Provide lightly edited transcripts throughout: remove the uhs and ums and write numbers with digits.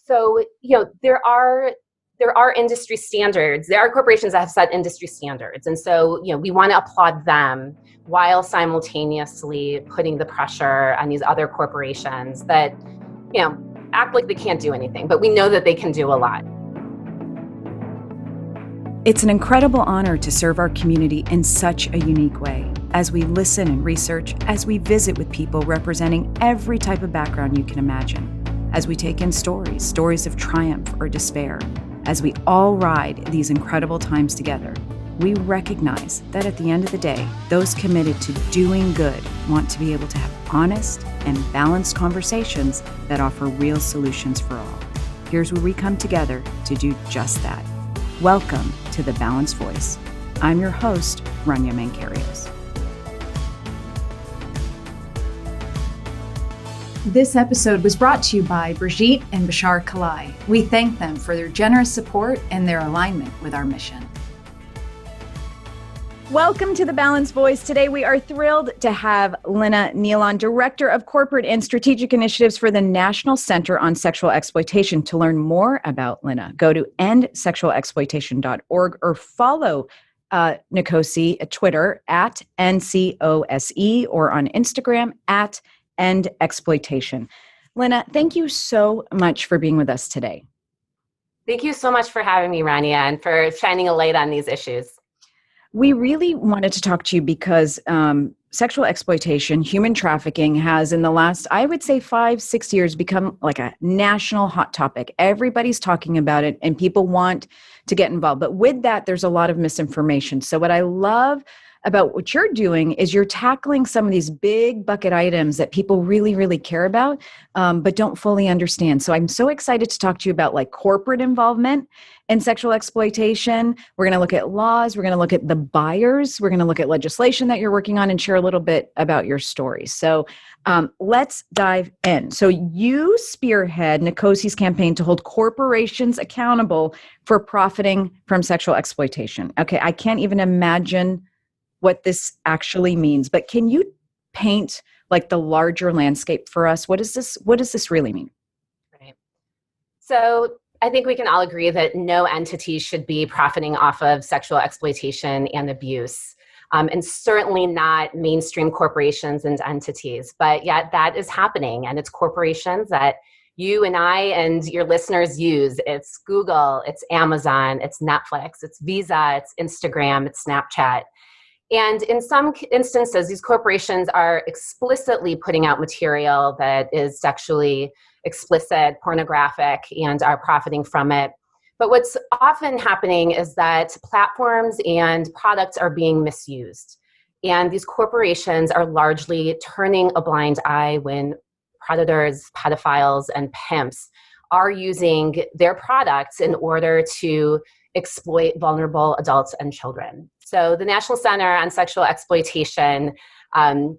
So, there are industry standards. There are corporations that have set industry standards. And so, we want to applaud them while simultaneously putting the pressure on these other corporations that, act like they can't do anything, but we know that they can do a lot. It's an incredible honor to serve our community in such a unique way, as we listen and research, as we visit with people representing every type of background you can imagine, as we take in stories of triumph or despair, as we all ride these incredible times together. We recognize that at the end of the day, those committed to doing good want to be able to have honest and balanced conversations that offer real solutions for all. Here's where we come together to do just that. Welcome to The Balanced Voice. I'm your host, Rania Mankarious. This episode was brought to you by Brigitte and Bashar Kalai. We thank them for their generous support and their alignment with our mission. Welcome to The Balanced Voice. Today, we are thrilled to have Lina Nealon, Director of Corporate and Strategic Initiatives for the National Center on Sexual Exploitation. To learn more about Lina, go to endsexualexploitation.org or follow NCOSE at Twitter at NCOSE or on Instagram at endexploitation. Lina, thank you so much for being with us today. Thank you so much for having me, Rania, and for shining a light on these issues. We really wanted to talk to you because sexual exploitation, human trafficking has in the last, I would say 5-6 years, become like a national hot topic. Everybody's talking about it and people want to get involved. But with that, there's a lot of misinformation. So what I love about what you're doing is you're tackling some of these big bucket items that people really, really care about, but don't fully understand. So I'm so excited to talk to you about like corporate involvement in sexual exploitation. We're going to look at laws. We're going to look at the buyers. We're going to look at legislation that you're working on and share a little bit about your story. So let's dive in. So you spearhead NCOSE's campaign to hold corporations accountable for profiting from sexual exploitation. Okay, I can't even imagine what this actually means, but can you paint like the larger landscape for us? What does this really mean? Right. So I think we can all agree that no entity should be profiting off of sexual exploitation and abuse, and certainly not mainstream corporations and entities. But yet that is happening, and it's corporations that you and I and your listeners use. It's Google, it's Amazon, it's Netflix, it's Visa, it's Instagram, it's Snapchat. And in some instances, these corporations are explicitly putting out material that is sexually explicit, pornographic, and are profiting from it. But what's often happening is that platforms and products are being misused. And these corporations are largely turning a blind eye when predators, pedophiles, and pimps are using their products in order to exploit vulnerable adults and children. So the National Center on Sexual Exploitation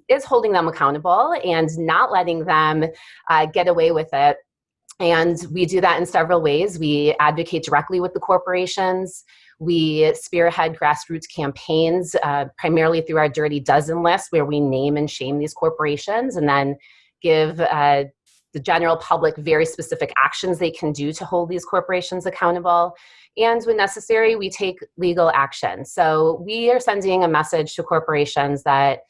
is holding them accountable and not letting them get away with it. And we do that in several ways. We advocate directly with the corporations. We spearhead grassroots campaigns, primarily through our Dirty Dozen list, where we name and shame these corporations and then give the general public very specific actions they can do to hold these corporations accountable. And when necessary, we take legal action. So we are sending a message to corporations that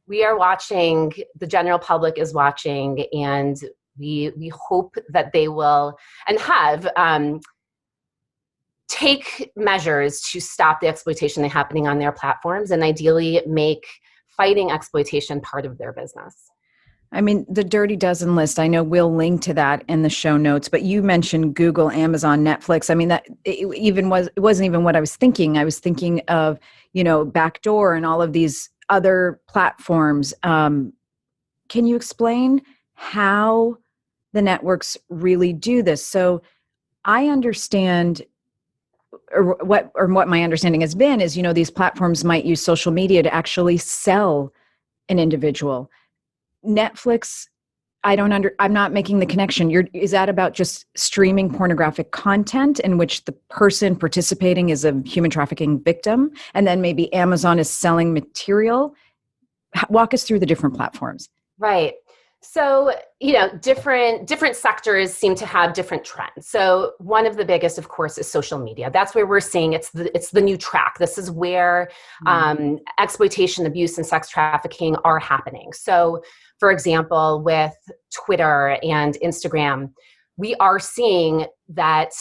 we are watching, the general public is watching, and we hope that they will and have take measures to stop the exploitation that's happening on their platforms and ideally make fighting exploitation part of their business. I mean, the Dirty Dozen list, I know we'll link to that in the show notes, but you mentioned Google, Amazon, Netflix. I mean, that it wasn't even what I was thinking. I was thinking of, Backdoor and all of these other platforms. Can you explain how the networks really do this? So I understand, or what my understanding has been is, these platforms might use social media to actually sell an individual. Netflix, I'm not making the connection. Is that about just streaming pornographic content in which the person participating is a human trafficking victim? And then maybe Amazon is selling material? Walk us through the different platforms. Right. So, different sectors seem to have different trends. So one of the biggest, of course, is social media. That's where we're seeing it's the new track. This is where exploitation, abuse, and sex trafficking are happening. So, for example, with Twitter and Instagram, we are seeing that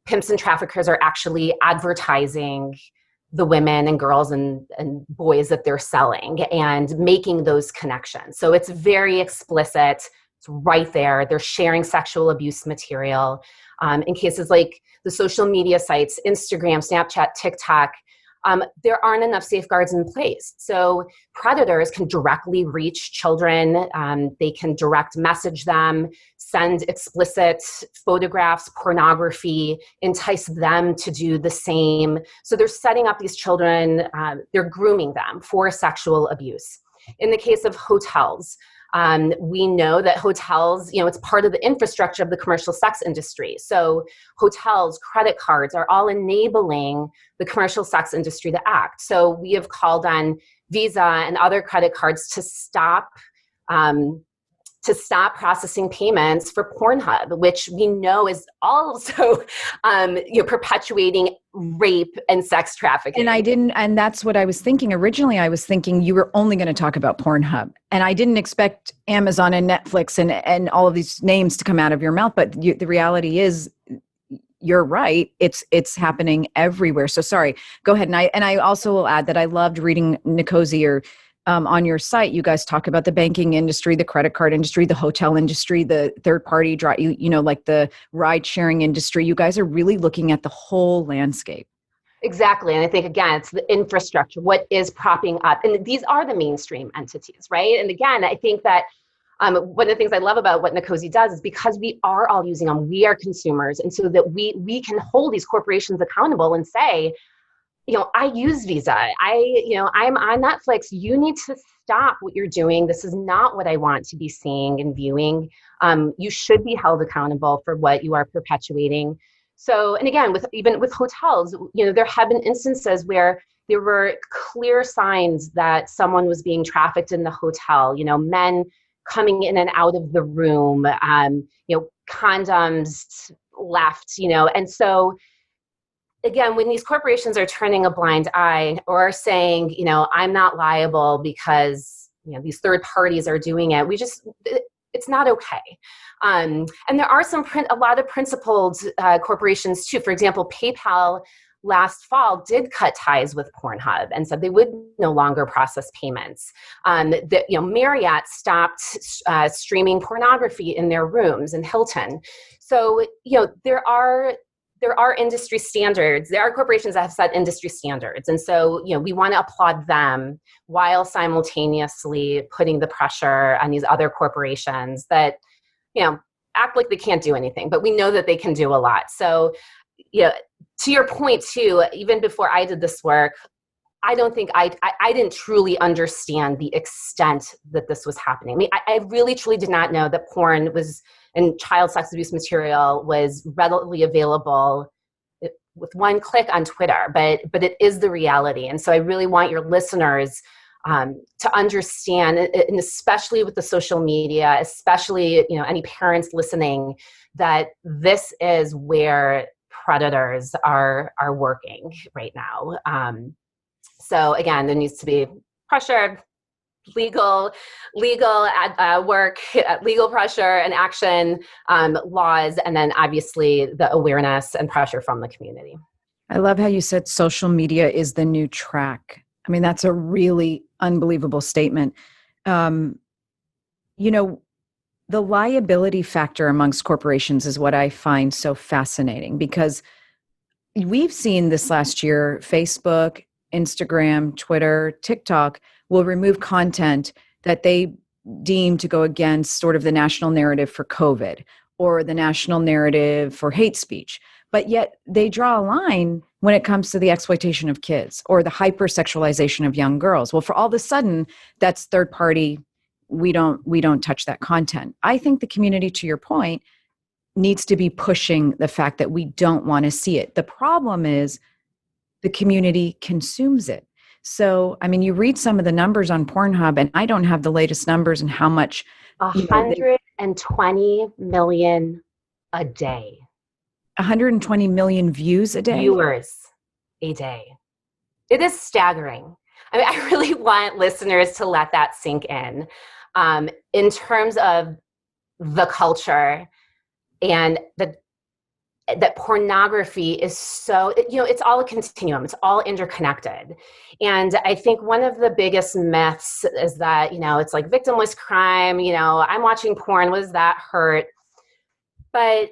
pimps and traffickers are actually advertising the women and girls and boys that they're selling and making those connections. So it's very explicit. It's right there. They're sharing sexual abuse material. In cases like the social media sites, Instagram, Snapchat, TikTok, there aren't enough safeguards in place. So predators can directly reach children. They can direct message them, send explicit photographs, pornography, entice them to do the same. So they're setting up these children, they're grooming them for sexual abuse. In the case of hotels, we know that hotels, it's part of the infrastructure of the commercial sex industry. So hotels, credit cards are all enabling the commercial sex industry to act. So we have called on Visa and other credit cards to stop processing payments for Pornhub, which we know is also perpetuating rape and sex trafficking. And that's what I was thinking. Originally, I was thinking you were only going to talk about Pornhub. And I didn't expect Amazon and Netflix and all of these names to come out of your mouth. But the reality is, you're right. It's happening everywhere. So sorry, go ahead. And I also will add that I loved reading NCOSE or on your site. You guys talk about the banking industry, the credit card industry, the hotel industry, the third party drive, like the ride sharing industry. You guys are really looking at the whole landscape. Exactly. And I think, again, it's the infrastructure, what is propping up. And these are the mainstream entities, right? And again, I think that one of the things I love about what NCOSE does is because we are all using them, we are consumers. And so that we can hold these corporations accountable and say, I use Visa. I'm on Netflix. You need to stop what you're doing. This is not what I want to be seeing and viewing. You should be held accountable for what you are perpetuating. So, and again, even with hotels, there have been instances where there were clear signs that someone was being trafficked in the hotel, men coming in and out of the room, condoms left, and so again, when these corporations are turning a blind eye or saying, I'm not liable because, these third parties are doing it, it's not okay. And there are a lot of principled corporations too. For example, PayPal last fall did cut ties with Pornhub and said they would no longer process payments. Marriott stopped streaming pornography in their rooms, and Hilton. So, there are industry standards. There are corporations that have set industry standards. And so, we want to applaud them while simultaneously putting the pressure on these other corporations that, act like they can't do anything, but we know that they can do a lot. So, to your point too, even before I did this work, I don't think I didn't truly understand the extent that this was happening. I mean, I really truly did not know that porn and child sex abuse material was readily available with one click on Twitter, but it is the reality. And so I really want your listeners to understand, and especially with the social media, especially, any parents listening, that this is where predators are working right now. So again, there needs to be pressure, legal work, legal pressure and action, laws, and then obviously the awareness and pressure from the community. I love how you said social media is the new track. I mean, that's a really unbelievable statement. The liability factor amongst corporations is what I find so fascinating, because we've seen this last year, Facebook, Instagram, Twitter, TikTok will remove content that they deem to go against sort of the national narrative for COVID or the national narrative for hate speech. But yet they draw a line when it comes to the exploitation of kids or the hypersexualization of young girls. Well, for all of a sudden, that's third party. We don't touch that content. I think the community, to your point, needs to be pushing the fact that we don't want to see it. The problem is the community consumes it. So, I mean, you read some of the numbers on Pornhub, and I don't have the latest numbers and how much, 120 million a day. 120 million views a day? Viewers a day. It is staggering. I mean, I really want listeners to let that sink in terms of the culture and that pornography is so, it's all a continuum. It's all interconnected. And I think one of the biggest myths is that, it's like victimless crime, I'm watching porn, what does that hurt? But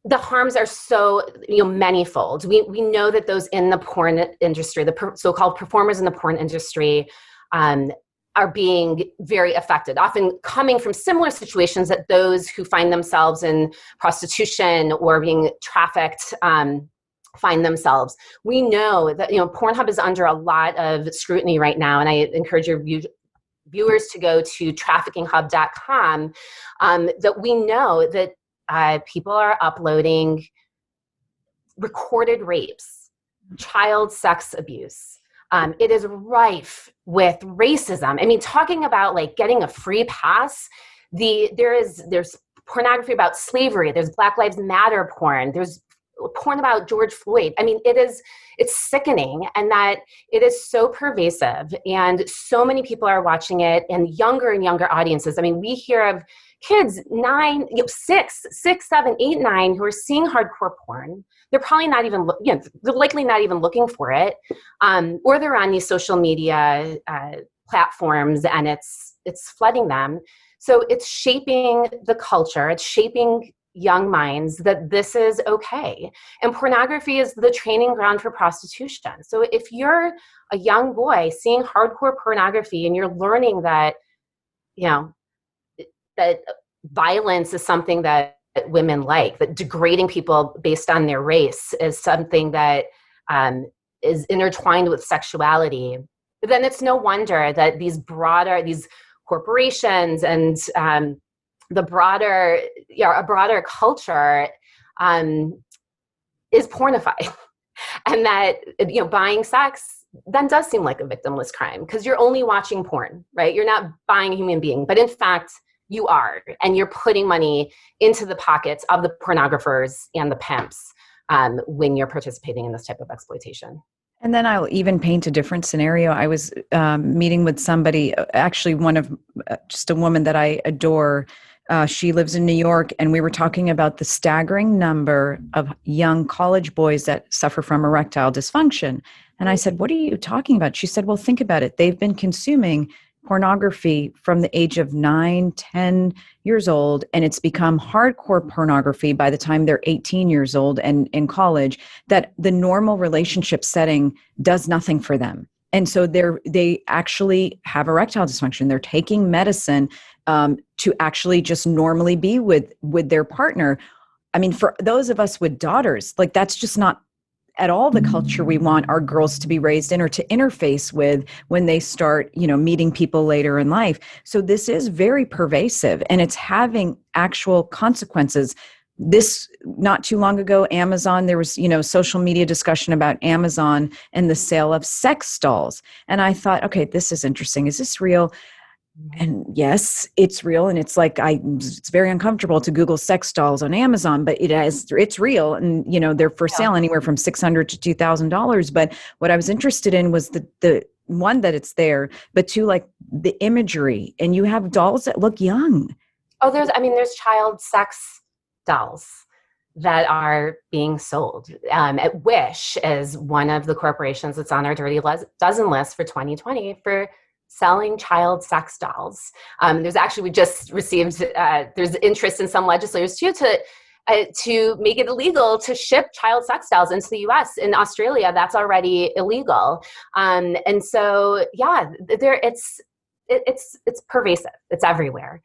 the harms are so, manifold. We know that those in the porn industry, the so-called performers in the porn industry, are being very affected, often coming from similar situations that those who find themselves in prostitution or being trafficked find themselves. We know that, Pornhub is under a lot of scrutiny right now, and I encourage your viewers to go to traffickinghub.com, that we know that people are uploading recorded rapes, child sex abuse. It is rife with racism. I mean, talking about like getting a free pass, there's pornography about slavery, there's Black Lives Matter porn, there's porn about George Floyd. I mean, it's sickening, and that it is so pervasive, and so many people are watching it, and younger audiences. I mean, we hear of kids 6, 7, 8, 9 who are seeing hardcore porn. They're probably not even, they're likely not even looking for it, or they're on these social media platforms, and it's flooding them. So it's shaping the culture. It's shaping young minds that this is okay. And pornography is the training ground for prostitution. So if you're a young boy seeing hardcore pornography and you're learning that, that violence is something that women like, that degrading people based on their race is something that is intertwined with sexuality, then it's no wonder that these corporations and a broader culture is pornifying. And that, buying sex then does seem like a victimless crime, because you're only watching porn, right? You're not buying a human being, but in fact, you are, and you're putting money into the pockets of the pornographers and the pimps when you're participating in this type of exploitation. And then I'll even paint a different scenario. I was meeting with somebody, actually just a woman that I adore. She lives in New York, and we were talking about the staggering number of young college boys that suffer from erectile dysfunction. And I said, what are you talking about? She said, well, think about it. They've been consuming pornography from the age of 9, 10 years old, and it's become hardcore pornography by the time they're 18 years old and in college, that the normal relationship setting does nothing for them. And so they actually have erectile dysfunction. They're taking medicine to actually just normally be with their partner. I mean, for those of us with daughters, like, that's just not at all the culture we want our girls to be raised in or to interface with when they start, meeting people later in life. So this is very pervasive, and it's having actual consequences. This, not too long ago, Amazon, there was, social media discussion about Amazon and the sale of sex dolls. And I thought, okay, this is interesting. Is this real? And yes, it's real. And it's like, it's very uncomfortable to Google sex dolls on Amazon, but it's real. And, they're for sale anywhere from $600 to $2,000. But what I was interested in was the one, that it's there, but two, like the imagery, and you have dolls that look young. Oh, there's child sex dolls that are being sold. At Wish is one of the corporations that's on our Dirty Dozen list for 2020 for selling child sex dolls. There's actually, we just received, there's interest in some legislators too to make it illegal to ship child sex dolls into the US. In Australia, that's already illegal. And so, it's pervasive. It's everywhere.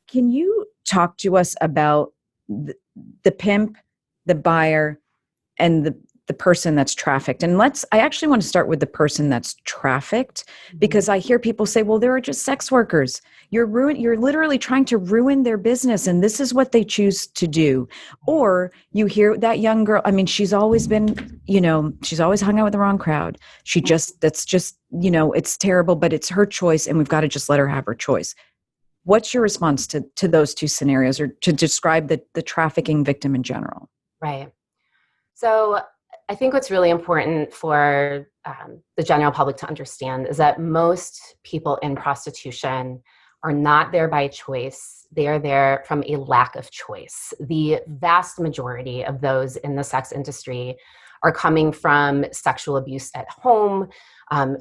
Can you talk to us about the pimp, the buyer, and the person that's trafficked. And I actually want to start with the person that's trafficked, because I hear people say, well, there are just sex workers. You're literally trying to ruin their business, and this is what they choose to do. Or you hear that young girl, I mean, she's always been, she's always hung out with the wrong crowd. That's just, it's terrible, but it's her choice, and we've got to just let her have her choice. What's your response to those two scenarios, or to describe the trafficking victim in general? Right. So I think what's really important for the general public to understand is that most people in prostitution are not there by choice. They are there from a lack of choice. The vast majority of those in the sex industry are coming from sexual abuse at home,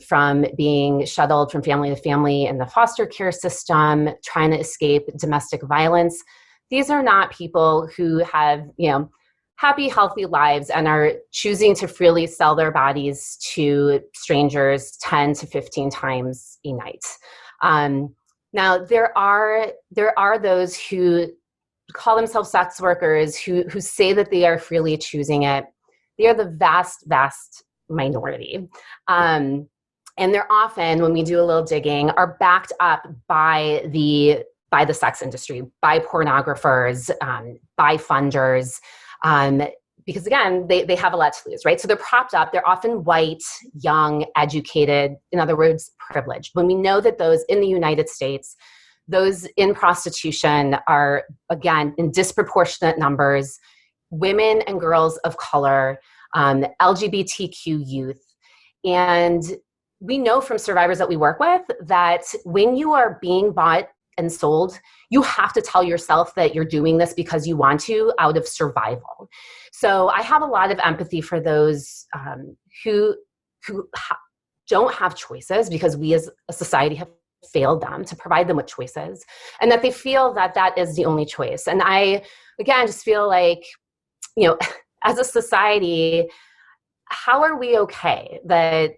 from being shuttled from family to family in the foster care system, trying to escape domestic violence. These are not people who have, happy, healthy lives and are choosing to freely sell their bodies to strangers 10 to 15 times a night. Now, there are those who call themselves sex workers who say that they are freely choosing it. They are the vast, vast minority. And they're often, when we do a little digging, are backed up by the sex industry, by pornographers, by funders, because again, they have a lot to lose, right? So they're propped up. They're often white, young, educated, in other words, privileged. When we know that those in the United States, those in prostitution are, again, in disproportionate numbers, women and girls of color, LGBTQ youth. And we know from survivors that we work with that when you are being bought and sold, you have to tell yourself that you're doing this because you want to, out of survival. So I have a lot of empathy for those who don't have choices, because we as a society have failed them to provide them with choices, and that they feel that that is the only choice. And I, again, just feel like, as a society, how are we okay that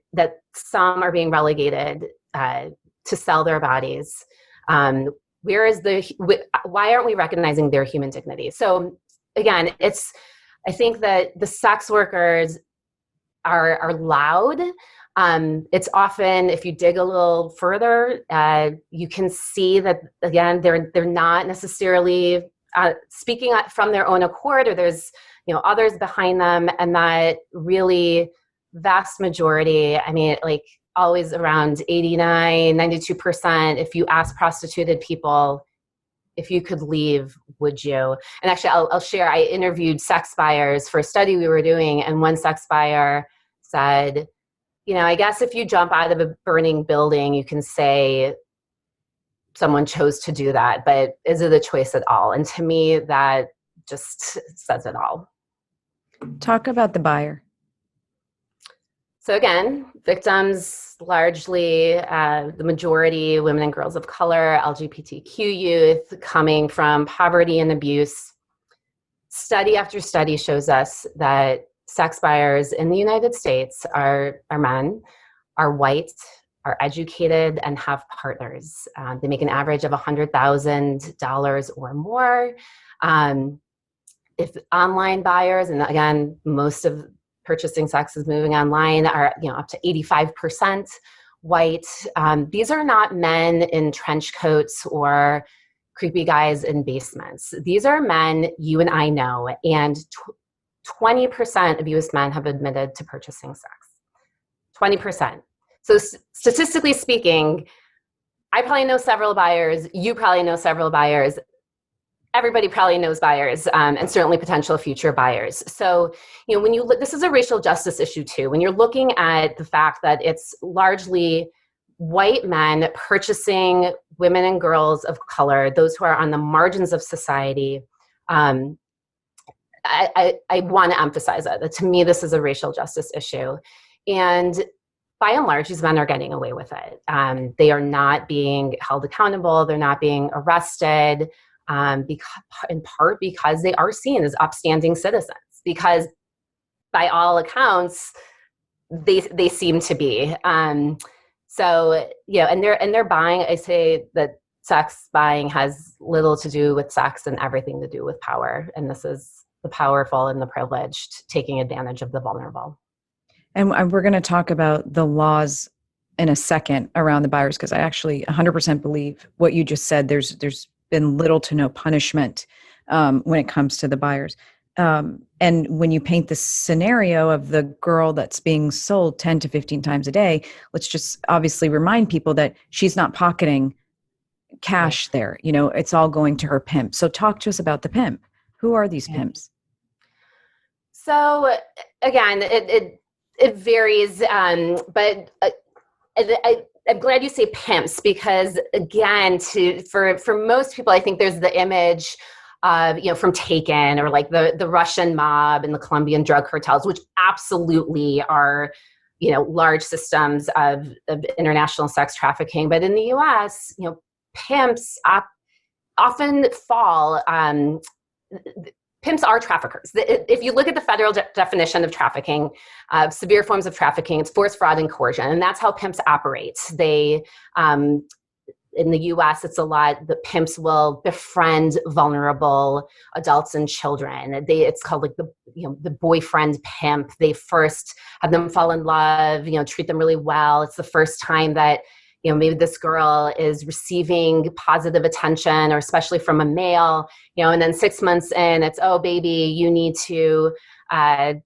some are being relegated to sell their bodies? Why aren't we recognizing their human dignity? So again, I think that the sex workers are loud. It's often, if you dig a little further, you can see that, again, they're not necessarily speaking from their own accord, or there's others behind them, and that really vast majority, I mean, like always around 89, 92%, if you ask prostituted people, if you could leave, would you? And actually, I'll share, I interviewed sex buyers for a study we were doing, and one sex buyer said, I guess if you jump out of a burning building, you can say someone chose to do that, but is it a choice at all? And to me, that just says it all. Talk about the buyer. So again, victims largely, the majority, women and girls of color, LGBTQ youth, coming from poverty and abuse. Study after study shows us that sex buyers in the United States are men, are white, are educated, and have partners. They make an average of $100,000 or more. If online buyers, and again, most of purchasing sex is moving online, are up to 85% white. These are not men in trench coats or creepy guys in basements. These are men you and I know, and 20% of U.S. men have admitted to purchasing sex. 20%. So statistically speaking, I probably know several buyers. You probably know several buyers. Everybody probably knows buyers, and certainly potential future buyers. So, when you look, this is a racial justice issue too. When you're looking at the fact that it's largely white men purchasing women and girls of color, those who are on the margins of society, I want to emphasize that to me, this is a racial justice issue. And by and large, these men are getting away with it. They are not being held accountable. They're not being arrested. In part because they are seen as upstanding citizens, because by all accounts, they seem to be. So, and they're buying, I say that sex buying has little to do with sex and everything to do with power. And this is the powerful and the privileged taking advantage of the vulnerable. And we're going to talk about the laws in a second around the buyers, because I actually 100% believe what you just said. There's been little to no punishment when it comes to the buyers. And when you paint the scenario of the girl that's being sold 10 to 15 times a day, let's just obviously remind people that she's not pocketing cash there. You know, it's all going to her pimp. So talk to us about the pimp. Who are these pimps? So again, it varies, but I'm glad you say pimps, because again, for most people, I think there's the image of, from Taken, or like the Russian mob and the Colombian drug cartels, which absolutely are, large systems of international sex trafficking. But in the U.S., pimps often fall. Pimps are traffickers. If you look at the federal definition of trafficking, severe forms of trafficking, it's force, fraud, and coercion. And that's how pimps operate. They, in the US, it's a lot, the pimps will befriend vulnerable adults and children. It's called like the boyfriend pimp. They first have them fall in love, treat them really well. It's the first time that maybe this girl is receiving positive attention, or especially from a male, and then 6 months in, it's, oh, baby, you need to, have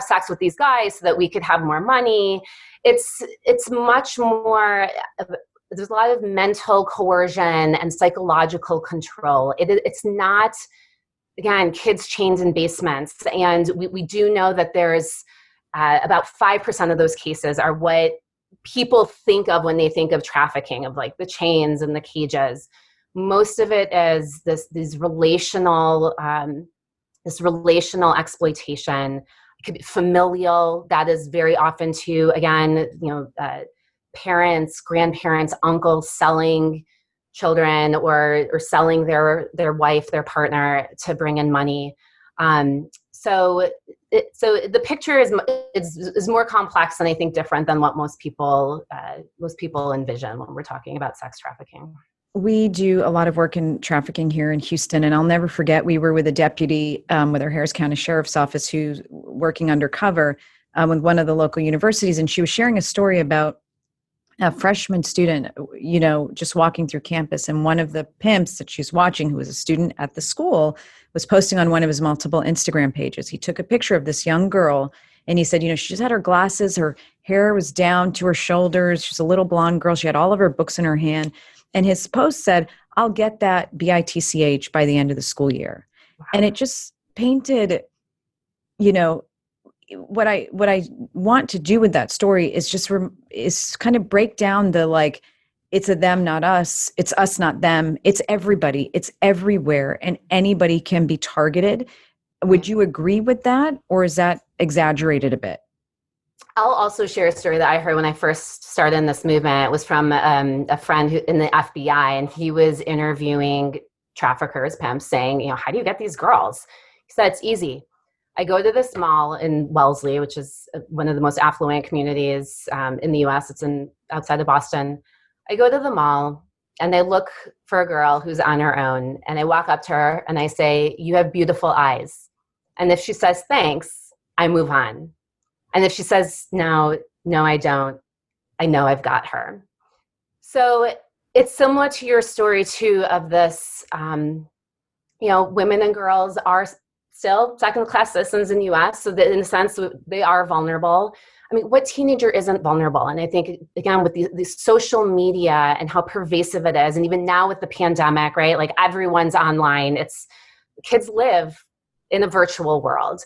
sex with these guys so that we could have more money. It's much more, there's a lot of mental coercion and psychological control. It's not, again, kids chained in basements. And we do know that there's about 5% of those cases are what people think of when they think of trafficking, of like the chains and the cages. Most of it is this relational exploitation. It could be familial. That is very often too, again, parents, grandparents, uncles selling children or selling their wife, their partner, to bring in money. So the picture is more complex, and I think different than what most people envision when we're talking about sex trafficking. We do a lot of work in trafficking here in Houston, and I'll never forget, we were with a deputy with our Harris County Sheriff's Office who's working undercover with one of the local universities, and she was sharing a story about a freshman student, just walking through campus, and one of the pimps that she's watching, who was a student at the school, was posting on one of his multiple Instagram pages. He took a picture of this young girl, and he said, she just had her glasses, her hair was down to her shoulders, she's a little blonde girl, she had all of her books in her hand, and his post said, "I'll get that BITCH by the end of the school year." Wow. And it just painted, what I want to do with that story is just is kind of break down the, like, it's a them, not us. It's us, not them. It's everybody. It's everywhere, and anybody can be targeted. Would you agree with that, or is that exaggerated a bit? I'll also share a story that I heard when I first started in this movement. It was from a friend who in the FBI, and he was interviewing traffickers, pimps, saying, how do you get these girls? He said, it's easy. I go to this mall in Wellesley, which is one of the most affluent communities in the U.S. It's outside of Boston. I go to the mall, and I look for a girl who's on her own, and I walk up to her, and I say, "You have beautiful eyes." And if she says, "Thanks," I move on. And if she says, no, I don't, I know I've got her. So it's similar to your story too, of this, women and girls are still second-class citizens in the U.S., so that in a sense they are vulnerable. I mean, what teenager isn't vulnerable? And I think, again, with the social media and how pervasive it is, and even now with the pandemic, right? Like, everyone's online. Kids live in a virtual world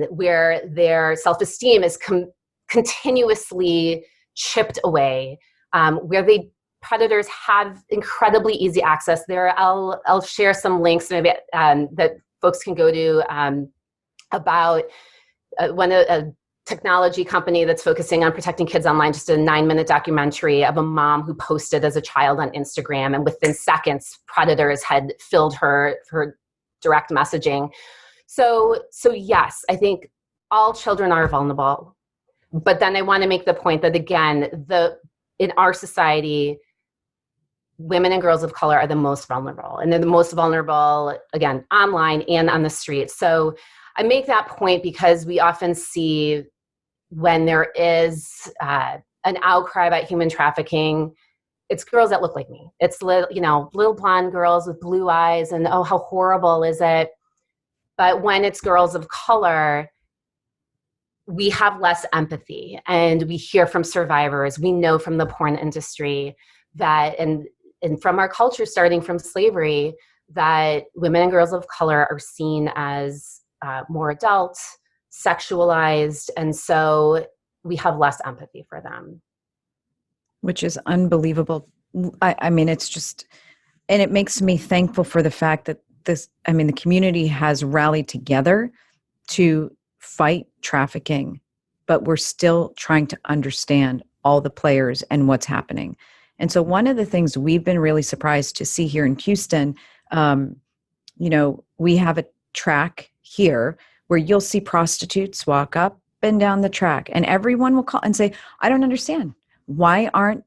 where their self-esteem is continuously chipped away, where predators have incredibly easy access there. I'll share some links maybe that folks can go to about a technology company that's focusing on protecting kids online, just a 9-minute documentary of a mom who posted as a child on Instagram, and within seconds, predators had filled her direct messaging. So yes, I think all children are vulnerable, but then I want to make the point that, again, in our society, women and girls of color are the most vulnerable, and they're the most vulnerable, again, online and on the street. So I make that point because we often see when there is an outcry about human trafficking, it's girls that look like me. It's little blonde girls with blue eyes, and oh, how horrible is it? But when it's girls of color, we have less empathy, and we hear from survivors. We know from the porn industry that, and from our culture starting from slavery, that women and girls of color are seen as more adult, sexualized, and so we have less empathy for them. Which is unbelievable. I mean, it's just, and it makes me thankful for the fact that the community has rallied together to fight trafficking, but we're still trying to understand all the players and what's happening. And so one of the things we've been really surprised to see here in Houston, we have a track here where you'll see prostitutes walk up and down the track, and everyone will call and say, I don't understand. Why aren't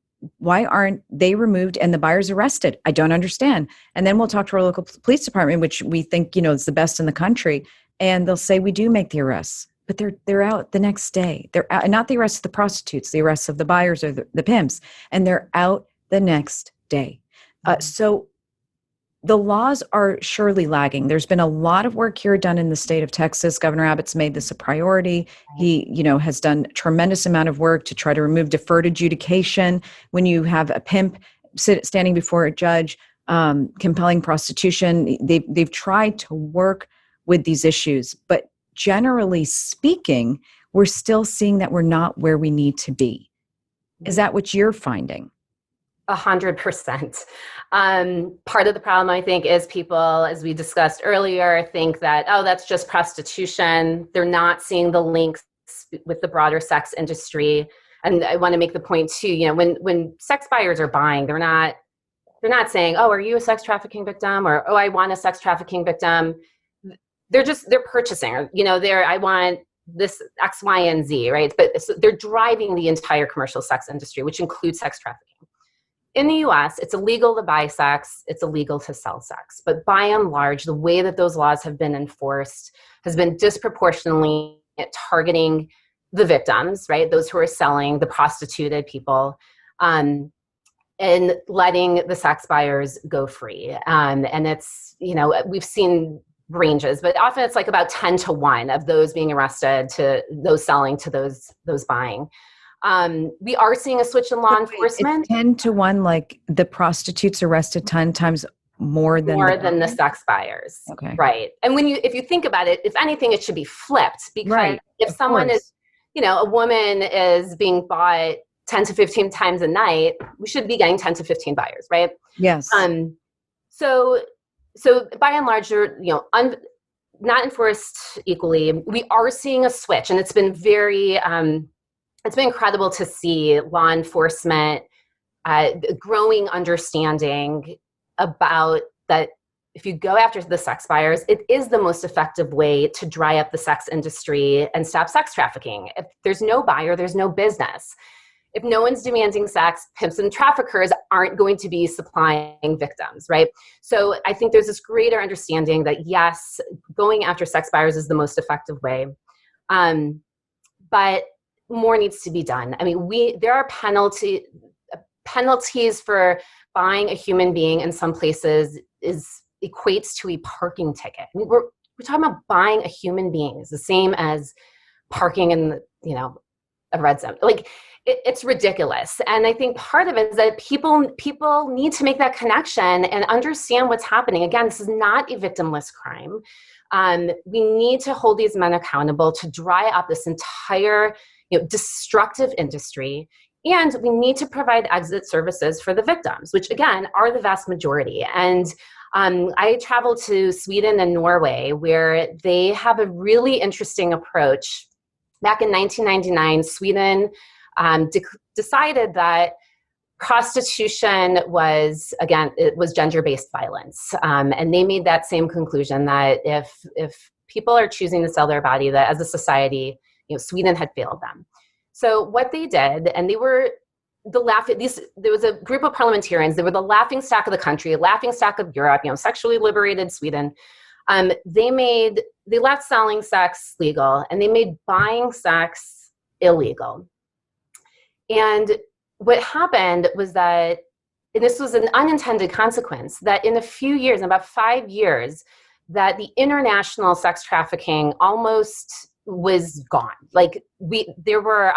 they removed and the buyers arrested? I don't understand. And then we'll talk to our local police department, which we think, is the best in the country. And they'll say, we do make the arrests, but they're out the next day. They're out, not the arrests of the prostitutes, the arrests of the buyers or the pimps, and they're out the next day. So the laws are surely lagging. There's been a lot of work here done in the state of Texas. Governor Abbott's made this a priority. He, has done a tremendous amount of work to try to remove deferred adjudication. When you have a pimp standing before a judge, compelling prostitution, they've tried to work with these issues. But generally speaking, we're still seeing that we're not where we need to be. Is that what you're finding? 100%. Part of the problem, I think, is people, as we discussed earlier, think that, oh, that's just prostitution. They're not seeing the links with the broader sex industry. And I want to make the point too, when sex buyers are buying, they're not saying, oh, are you a sex trafficking victim? Or, oh, I want a sex trafficking victim. They're purchasing, I want this X, Y, and Z, right? But so they're driving the entire commercial sex industry, which includes sex trafficking. In the US, it's illegal to buy sex, it's illegal to sell sex. But by and large, the way that those laws have been enforced has been disproportionately targeting the victims, right? Those who are selling, the prostituted people, and letting the sex buyers go free. And it's, we've seen ranges, but often it's like about 10 to 1 of those being arrested to those selling to those buying. We are seeing a switch in law enforcement. It's 10 to 1, like the prostitutes arrested 10 times more than the sex buyers. Okay. Right. And if you think about it, if anything, it should be flipped, because right. If someone is, a woman is being bought 10 to 15 times a night, we should be getting 10 to 15 buyers, right? Yes. So by and large, they're, not enforced equally. We are seeing a switch, and it's been it's been incredible to see law enforcement growing understanding about that. If you go after the sex buyers, it is the most effective way to dry up the sex industry and stop sex trafficking. If there's no buyer, there's no business. If no one's demanding sex, pimps and traffickers aren't going to be supplying victims, right? So I think there's this greater understanding that, yes, going after sex buyers is the most effective way. But more needs to be done. I mean, there are penalties for buying a human being in some places equates to a parking ticket. I mean, we're talking about buying a human being. It's the same as parking in, a red zone. Like, it's ridiculous. And I think part of it is that people need to make that connection and understand what's happening. Again, this is not a victimless crime. We need to hold these men accountable to dry up this entire destructive industry. And we need to provide exit services for the victims, which again are the vast majority. And I traveled to Sweden and Norway, where they have a really interesting approach. Back in 1999, Sweden decided that prostitution was, again, it was gender-based violence. And they made that same conclusion that if people are choosing to sell their body, that as a society, Sweden had failed them. So what they did, and they were there was a group of parliamentarians. They were the laughing stock of the country, laughing stock of Europe, sexually liberated Sweden. They left selling sex legal, and they made buying sex illegal. And what happened was that, and this was an unintended consequence, that in a few years, in about 5 years, that the international sex trafficking almost was gone. Like there were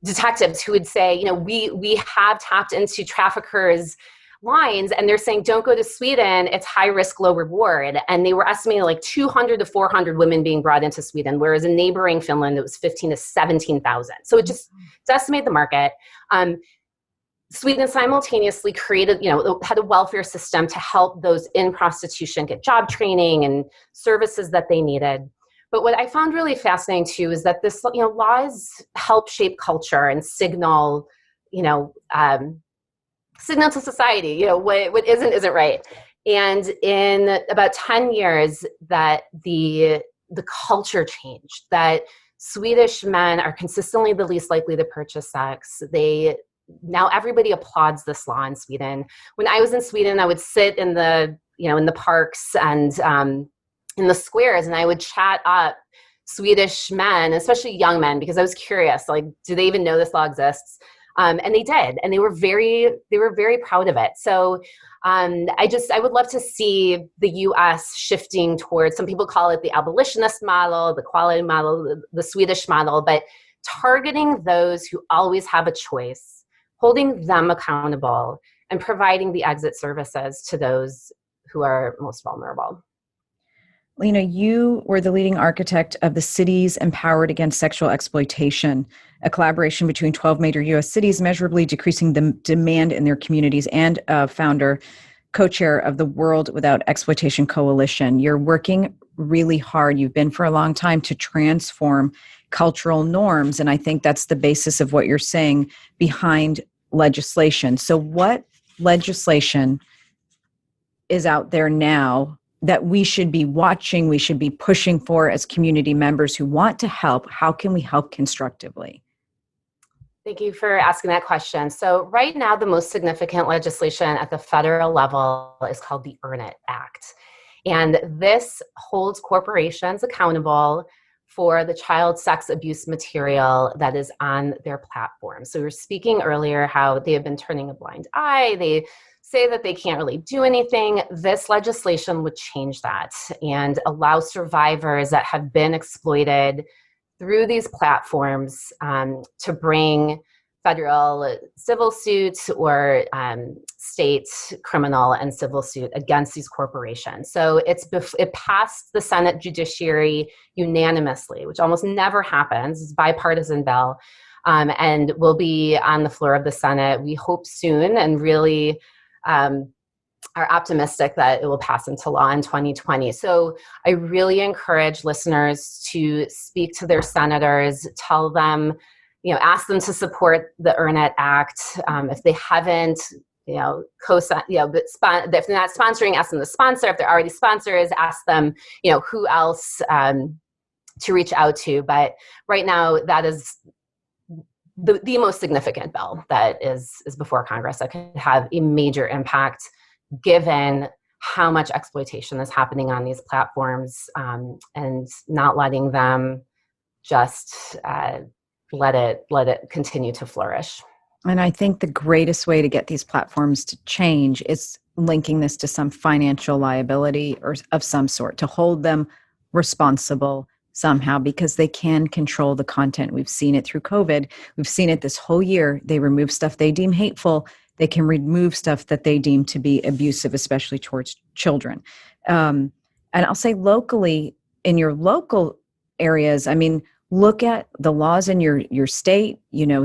detectives who would say, we have tapped into traffickers' lines, and they're saying, don't go to Sweden, it's high risk, low reward. And they were estimating like 200 to 400 women being brought into Sweden, whereas in neighboring Finland, it was 15 to 17,000. So it just decimated the market. Sweden simultaneously created, had a welfare system to help those in prostitution get job training and services that they needed. But what I found really fascinating too is that this, laws help shape culture and signal, signal to society, what isn't right. And in about 10 years, that the culture changed, that Swedish men are consistently the least likely to purchase sex. Now everybody applauds this law in Sweden. When I was in Sweden, I would sit in the parks and in the squares, and I would chat up Swedish men, especially young men, because I was curious, like, do they even know this law exists? And they did, and they were very proud of it. So I would love to see the U.S. shifting towards, some people call it the abolitionist model, the equality model, the Swedish model, but targeting those who always have a choice, holding them accountable, and providing the exit services to those who are most vulnerable. Lina, you were the leading architect of the Cities Empowered Against Sexual Exploitation, a collaboration between 12 major U.S. cities, measurably decreasing the demand in their communities, and founder, co-chair of the World Without Exploitation Coalition. You're working really hard. You've been for a long time to transform cultural norms, and I think that's the basis of what you're saying behind legislation. So what legislation is out there now that we should be watching, we should be pushing for as community members who want to help? How can we help constructively? Thank you for asking that question. So right now, the most significant legislation at the federal level is called the Earn It Act. And this holds corporations accountable for the child sex abuse material that is on their platform. So we were speaking earlier how they have been turning a blind eye. They say that they can't really do anything. This legislation would change that and allow survivors that have been exploited through these platforms to bring federal civil suits or state criminal and civil suit against these corporations. So it passed the Senate Judiciary unanimously, which almost never happens. It's a bipartisan bill, and will be on the floor of the Senate, we hope soon, and really are optimistic that it will pass into law in 2020. So I really encourage listeners to speak to their senators, tell them, ask them to support the Earn It Act. If they haven't, if they're not sponsoring, ask them to sponsor. If they're already sponsors, ask them, who else to reach out to. But right now, that is the most significant bill that is before Congress that could have a major impact, given how much exploitation is happening on these platforms, and not letting them just let it continue to flourish. And I think the greatest way to get these platforms to change is linking this to some financial liability or of some sort, to hold them responsible somehow, because they can control the content. We've seen it through COVID. We've seen it this whole year. They remove stuff they deem hateful. They can remove stuff that they deem to be abusive, especially towards children. And I'll say locally, in your local areas, look at the laws in your state.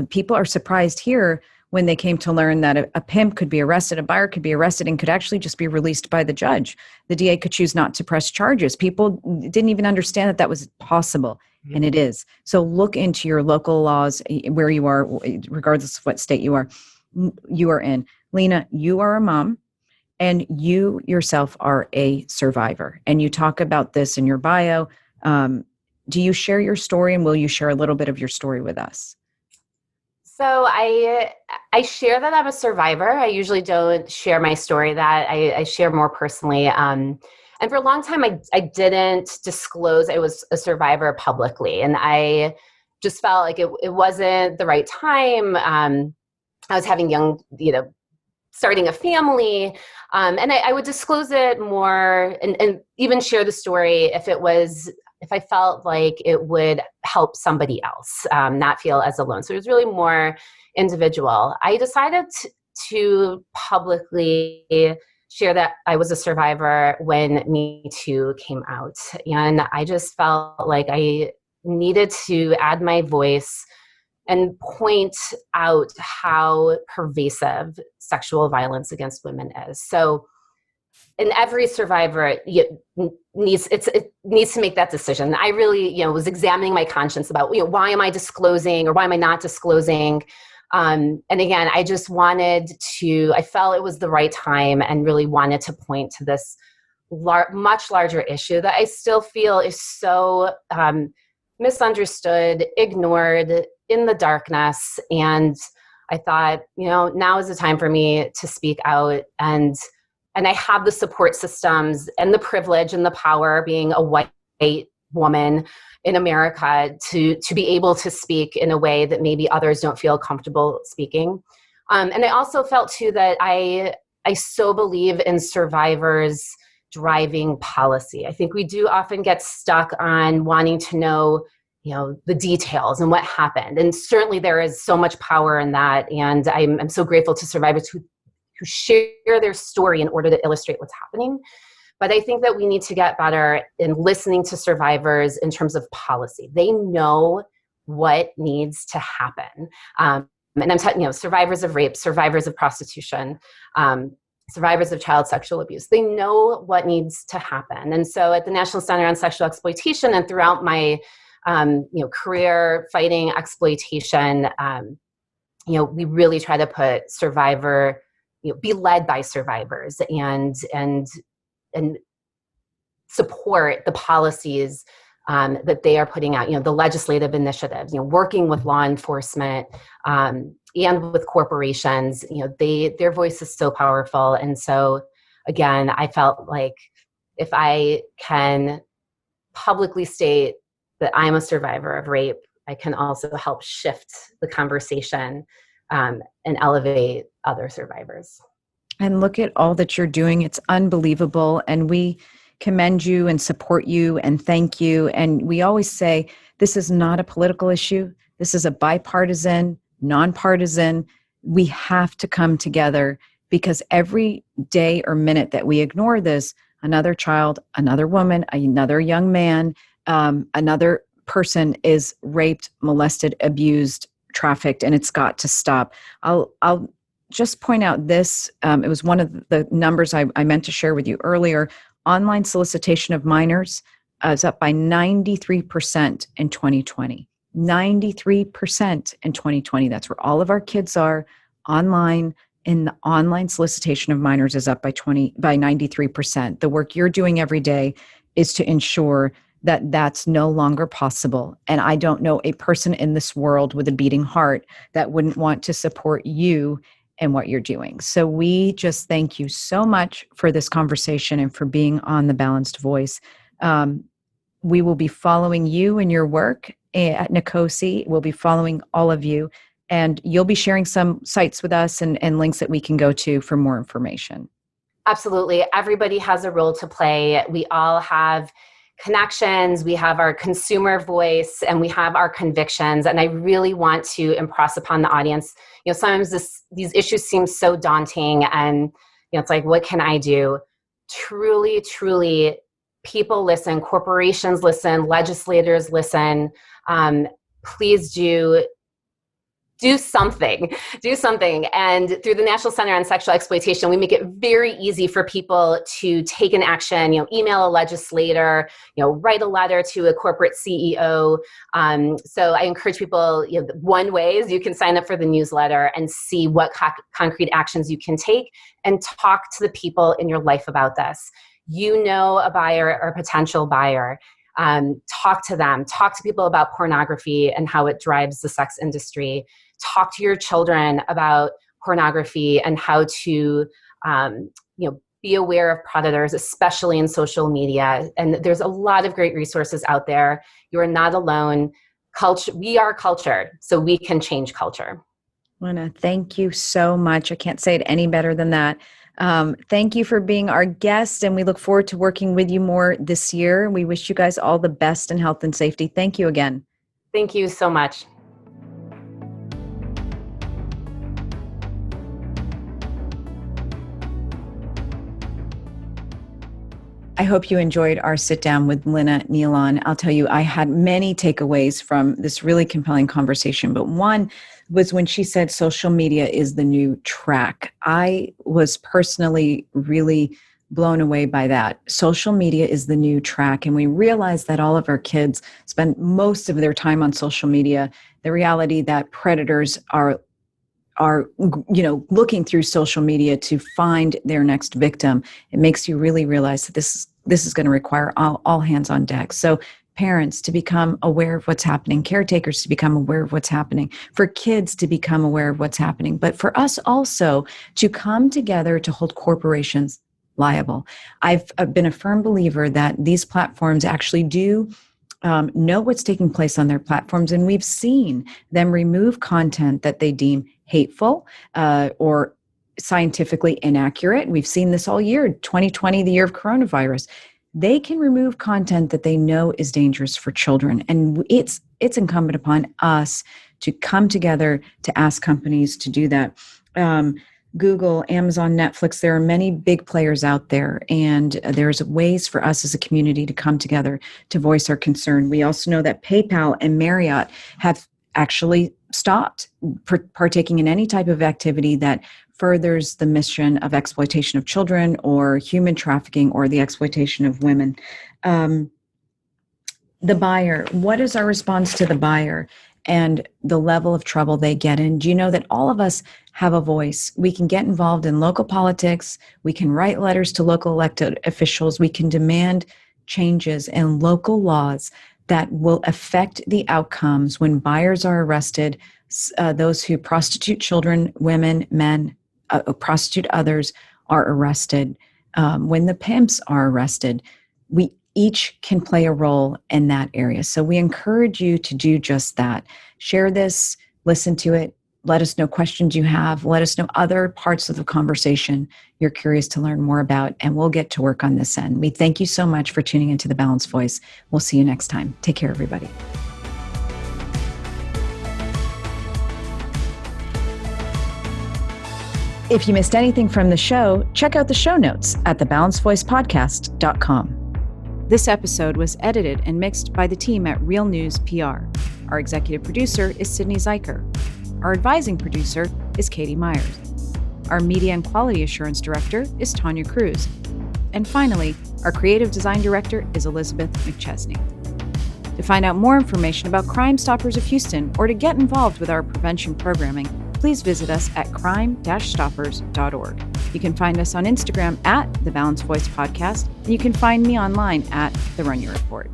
People are surprised here when they came to learn that a pimp could be arrested, a buyer could be arrested, and could actually just be released by the judge. The DA could choose not to press charges. People didn't even understand that was possible, and it is. So look into your local laws where you are, regardless of what state you are in. Lina, you are a mom, and you yourself are a survivor, and you talk about this in your bio. Do you share your story, and will you share a little bit of your story with us? So I share that I'm a survivor. I usually don't share my story that I share more personally. And for a long time, I didn't disclose I was a survivor publicly. And I just felt like it wasn't the right time. I was having starting a family. And I would disclose it more and even share the story if I felt like it would help somebody else not feel as alone. So it was really more individual. I decided to publicly share that I was a survivor when Me Too came out. And I just felt like I needed to add my voice and point out how pervasive sexual violence against women is. So, and every survivor needs to make that decision. I really, was examining my conscience about, why am I disclosing or why am I not disclosing? And again, I just I felt it was the right time and really wanted to point to this much larger issue that I still feel is so misunderstood, ignored, in the darkness. And I thought, now is the time for me to speak out. And I have the support systems and the privilege and the power, being a white woman in America, to be able to speak in a way that maybe others don't feel comfortable speaking. And I also felt too that I so believe in survivors driving policy. I think we do often get stuck on wanting to know, the details and what happened. And certainly there is so much power in that. And I'm so grateful to survivors who share their story in order to illustrate what's happening. But I think that we need to get better in listening to survivors in terms of policy. They know what needs to happen. And I'm talking, survivors of rape, survivors of prostitution, survivors of child sexual abuse. They know what needs to happen. And so at the National Center on Sexual Exploitation and throughout my career fighting exploitation, we really try to put be led by survivors and support the policies that they are putting out, the legislative initiatives, working with law enforcement and with corporations. Their voice is so powerful. And so again, I felt like if I can publicly state that I'm a survivor of rape, I can also help shift the conversation and elevate other survivors. And look at all that you're doing. It's unbelievable. And we commend you and support you and thank you. And we always say, this is not a political issue. This is a bipartisan, nonpartisan. We have to come together, because every day or minute that we ignore this, another child, another woman, another young man, another person is raped, molested, abused, trafficked, and it's got to stop. I'll just point out this. It was one of the numbers I meant to share with you earlier. Online solicitation of minors is up by 93% in 2020. 93% in 2020. That's where all of our kids are online. And the online solicitation of minors is up by 93%. The work you're doing every day is to ensure that that's no longer possible. And I don't know a person in this world with a beating heart that wouldn't want to support you and what you're doing. So we just thank you so much for this conversation and for being on The Balanced Voice. We will be following you and your work at NCOSE. We'll be following all of you, and you'll be sharing some sites with us and links that we can go to for more information. Absolutely. Everybody has a role to play. We all have connections, we have our consumer voice, and we have our convictions. And I really want to impress upon the audience, sometimes these issues seem so daunting and, it's like, what can I do? Truly, truly, people listen, corporations listen, legislators listen. Please do something. And through the National Center on Sexual Exploitation, we make it very easy for people to take an action, email a legislator, write a letter to a corporate CEO. So I encourage people, one way is you can sign up for the newsletter and see what concrete actions you can take and talk to the people in your life about this. A buyer or potential buyer. Talk to them. Talk to people about pornography and how it drives the sex industry. Talk to your children about pornography and how to, be aware of predators, especially in social media. And there's a lot of great resources out there. You are not alone. We are culture, so we can change culture. Lina, thank you so much. I can't say it any better than that. Thank you for being our guest, and we look forward to working with you more this year. We wish you guys all the best in health and safety. Thank you again. Thank you so much. I hope you enjoyed our sit down with Lina Nealon. I'll tell you, I had many takeaways from this really compelling conversation, but one was when she said social media is the new track. I was personally really blown away by that. Social media is the new track, and we realize that all of our kids spend most of their time on social media. The reality that predators are looking through social media to find their next victim, it makes you really realize that this is going to require all hands on deck. So parents to become aware of what's happening, caretakers to become aware of what's happening, for kids to become aware of what's happening, but for us also to come together to hold corporations liable. I've been a firm believer that these platforms actually do know what's taking place on their platforms, and we've seen them remove content that they deem hateful or scientifically inaccurate. We've seen this all year, 2020, the year of coronavirus. They can remove content that they know is dangerous for children, and it's incumbent upon us to come together to ask companies to do that. Google, Amazon, Netflix, there are many big players out there, and there's ways for us as a community to come together to voice our concern. We also know that PayPal and Marriott have actually stopped partaking in any type of activity that furthers the mission of exploitation of children or human trafficking or the exploitation of women. The buyer, what is our response to the buyer and the level of trouble they get in? Do you know that all of us have a voice? We can get involved in local politics. We can write letters to local elected officials. We can demand changes in local laws that will affect the outcomes when buyers are arrested, those who prostitute children, women, men, prostitute others are arrested, when the pimps are arrested. We each can play a role in that area. So we encourage you to do just that. Share this, listen to it, let us know questions you have, let us know other parts of the conversation you're curious to learn more about, and we'll get to work on this end. We thank you so much for tuning into The Balanced Voice. We'll see you next time. Take care, everybody. If you missed anything from the show, check out the show notes at thebalancedvoicepodcast.com. This episode was edited and mixed by the team at Real News PR. Our executive producer is Sydney Zeiker. Our advising producer is Katie Myers. Our media and quality assurance director is Tanya Cruz. And finally, our creative design director is Elizabeth McChesney. To find out more information about Crime Stoppers of Houston or to get involved with our prevention programming, please visit us at crime-stoppers.org. You can find us on Instagram at The Balanced Voice Podcast, and you can find me online at The Rania Report.